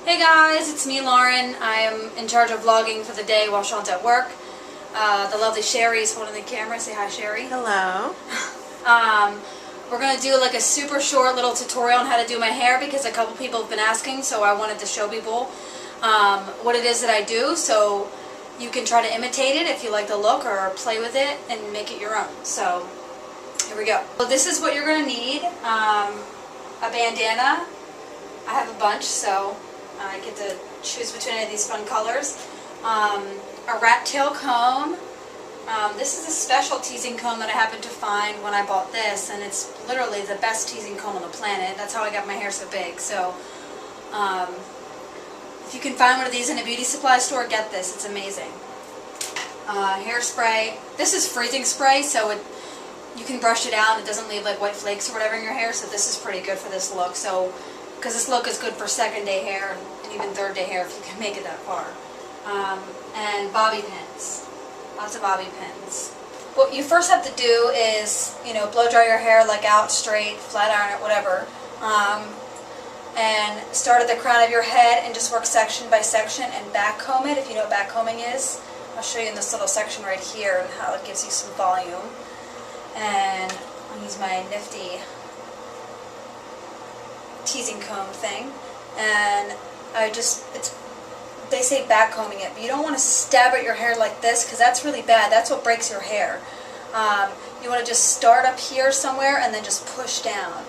Hey guys, it's me, Lauren. I am in charge of vlogging for the day while Sean's at work. The lovely Sherry is holding the camera. Say hi, Sherry. Hello. We're going to do like a super short little tutorial on how to do my hair because a couple people have been asking, so I wanted to show people what it is that I do, so you can try to imitate it if you like the look or play with it and make it your own. So here we go. So this is what you're going to need. A bandana. I have a bunch, so I get to choose between any of these fun colors. A rat tail comb. This is a special teasing comb that I happened to find when I bought this, and it's literally the best teasing comb on the planet. That's how I got my hair so big. So if you can find one of these in a beauty supply store, get this. It's amazing. Hairspray. This is freezing spray, so you can brush it out and it doesn't leave like white flakes or whatever in your hair, so this is pretty good for this look. So, because this look is good for second day hair and even third day hair if you can make it that far. And bobby pins. Lots of bobby pins. What you first have to do is, blow dry your hair like out, straight, flat iron it, whatever. And start at the crown of your head and just work section by section and back comb it, if you know what back combing is. I'll show you in this little section right here and how it gives you some volume. And I'll use my nifty teasing comb thing. And they say back combing it, but you don't want to stab at your hair like this because that's really bad. That's what breaks your hair. You want to just start up here somewhere and then just push down,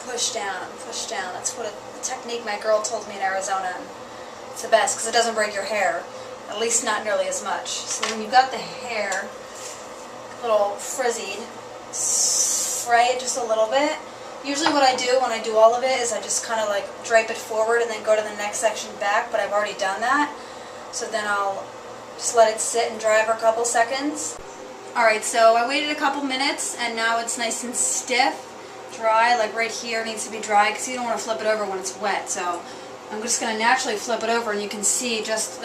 push down, push down. That's what the technique my girl told me in Arizona. And it's the best because it doesn't break your hair, at least not nearly as much. So when you've got the hair a little frizzied, spray it just a little bit. Usually what I do when I do all of it is I just kind of like drape it forward and then go to the next section back, but I've already done that. So then I'll just let it sit and dry for a couple seconds. Alright, so I waited a couple minutes and now it's nice and stiff, dry, like right here needs to be dry because you don't want to flip it over when it's wet. So I'm just going to naturally flip it over and you can see just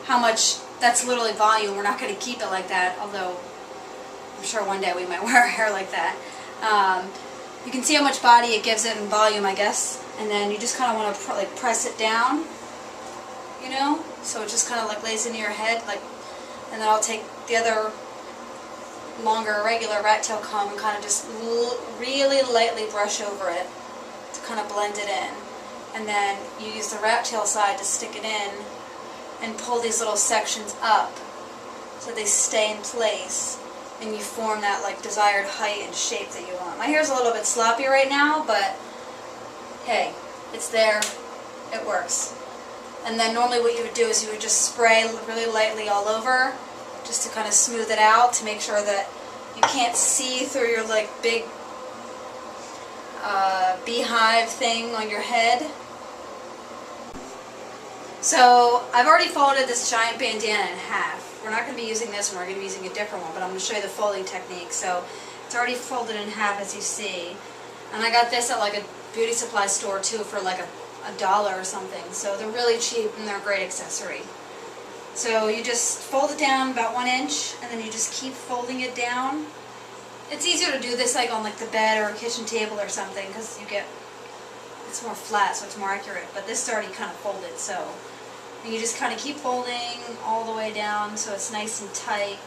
how much, that's literally volume. We're not going to keep it like that, although I'm sure one day we might wear our hair like that. You can see how much body it gives it in volume, I guess, and then you just kind of want to press it down, so it just kind of like lays into your head, and then I'll take the other longer regular rat tail comb and kind of just really lightly brush over it to kind of blend it in, and then you use the rat tail side to stick it in and pull these little sections up so they stay in place. And you form that desired height and shape that you want. My hair's a little bit sloppy right now, but hey, it's there, it works. And then normally what you would do is you would just spray really lightly all over, just to kind of smooth it out, to make sure that you can't see through your big beehive thing on your head. So I've already folded this giant bandana in half. We're not going to be using this one, we're going to be using a different one, but I'm going to show you the folding technique. So it's already folded in half, as you see. And I got this at a beauty supply store too for $1 or something. So they're really cheap and they're a great accessory. So you just fold it down about 1 inch and then you just keep folding it down. It's easier to do this on the bed or a kitchen table or something because it's more flat, so it's more accurate. But this is already kind of folded, so and you just kind of keep folding all the way down so it's nice and tight.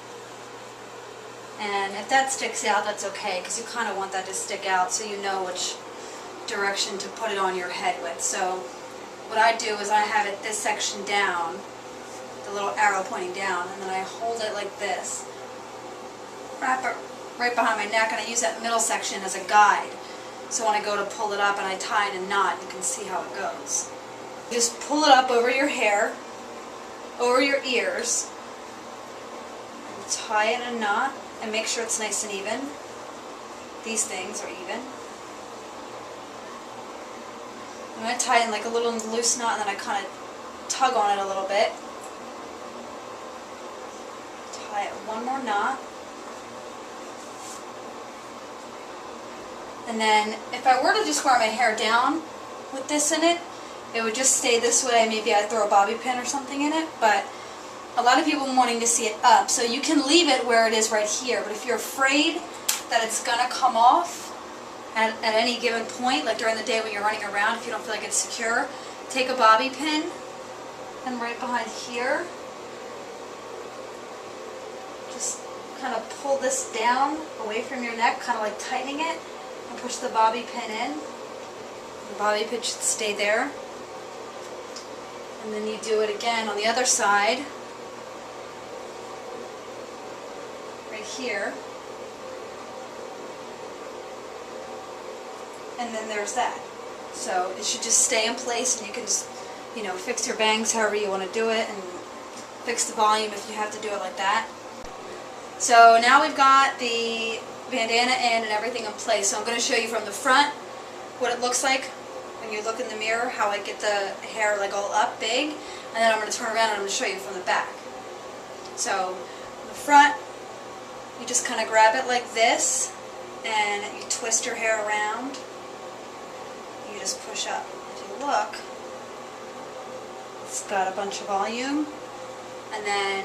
And if that sticks out, that's okay, because you kind of want that to stick out so you know which direction to put it on your head with. So what I do is I have it this section down, the little arrow pointing down, and then I hold it like this, wrap it right behind my neck, and I use that middle section as a guide. So when I go to pull it up and I tie in a knot, you can see how it goes. Just pull it up over your hair, over your ears, and tie it in a knot, and make sure it's nice and even. These things are even. I'm going to tie in a little loose knot, and then I kind of tug on it a little bit. Tie it one more knot. And then if I were to just wear my hair down with this in it, it would just stay this way. Maybe I'd throw a bobby pin or something in it, but a lot of people wanting to see it up. So you can leave it where it is right here, but if you're afraid that it's going to come off at any given point, like during the day when you're running around, if you don't feel like it's secure, take a bobby pin and right behind here. Just kind of pull this down away from your neck, kind of like tightening it, and push the bobby pin in. The bobby pin should stay there. And then you do it again on the other side, right here. And then there's that. So it should just stay in place, and you can just, you know, fix your bangs however you want to do it, and fix the volume if you have to do it like that. So now we've got the bandana in and everything in place. So I'm going to show you from the front what it looks like when you look in the mirror, how I get the hair like all up big, and then I'm going to turn around and I'm going to show you from the back. So the front, you just kind of grab it like this, and you twist your hair around. You just push up. If you look, it's got a bunch of volume, and then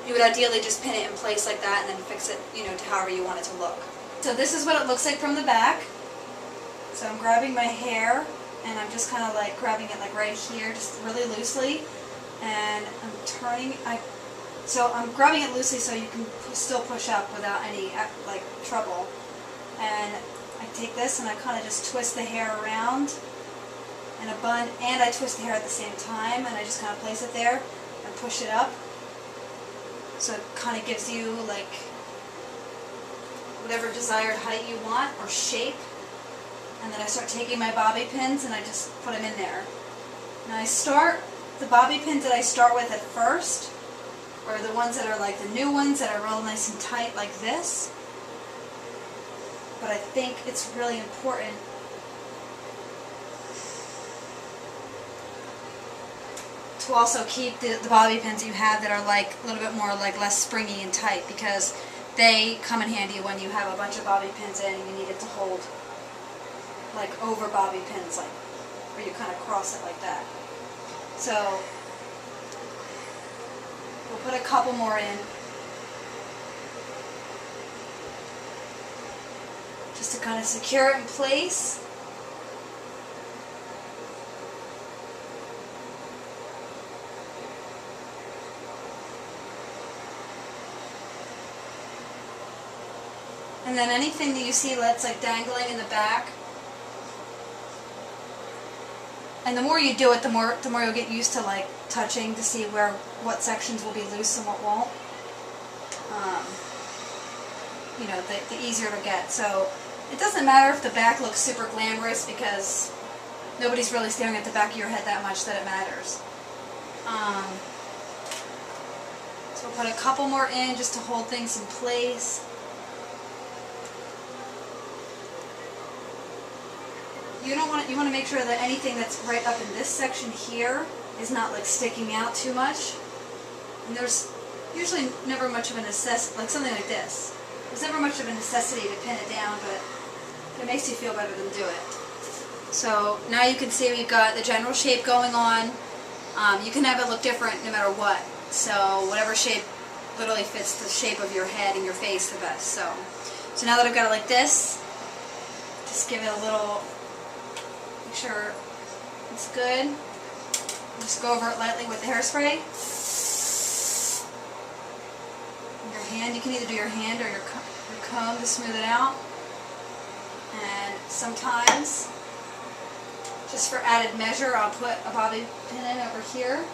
you would ideally just pin it in place like that and then fix it, you know, to however you want it to look. So this is what it looks like from the back. So I'm grabbing my hair, and I'm just kind of like grabbing it like right here, just really loosely, and I'm turning. So I'm grabbing it loosely so you can still push up without any like trouble. And I take this and I kind of just twist the hair around in a bun, and I twist the hair at the same time, and I just kind of place it there and push it up. So it kind of gives you like whatever desired height you want or shape. And then I start taking my bobby pins and I just put them in there. Now I start, the bobby pins that I start with at first are the ones that are like the new ones that are real nice and tight like this. But I think it's really important to also keep the bobby pins you have that are like a little bit more like less springy and tight, because they come in handy when you have a bunch of bobby pins in and you need it to hold like over bobby pins, like where you kind of cross it like that. So we'll put a couple more in just to kind of secure it in place. And then anything that you see that's like dangling in the back, and the more you do it, the more you'll get used to like touching to see what sections will be loose and what won't. You know, the easier to get. So it doesn't matter if the back looks super glamorous, because nobody's really staring at the back of your head that much that it matters. So we'll put a couple more in just to hold things in place. You want to make sure that anything that's right up in this section here is not like sticking out too much. And there's usually never much of a necessity, like something like this. There's never much of a necessity to pin it down, but it makes you feel better than do it. So now you can see we've got the general shape going on. You can have it look different no matter what. So whatever shape literally fits the shape of your head and your face the best. So now that I've got it like this, just give it a little. Make sure it's good. Just go over it lightly with the hairspray. And your hand, you can either do your hand or your comb to smooth it out. And sometimes, just for added measure, I'll put a bobby pin in over here.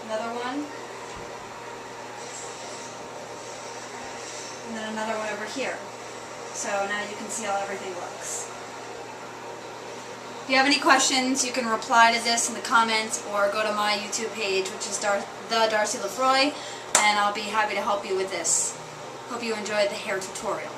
Another one. And then another one over here. So now you can see how everything looks. If you have any questions, you can reply to this in the comments or go to my YouTube page, which is the Darcy Lefroy, and I'll be happy to help you with this. Hope you enjoyed the hair tutorial.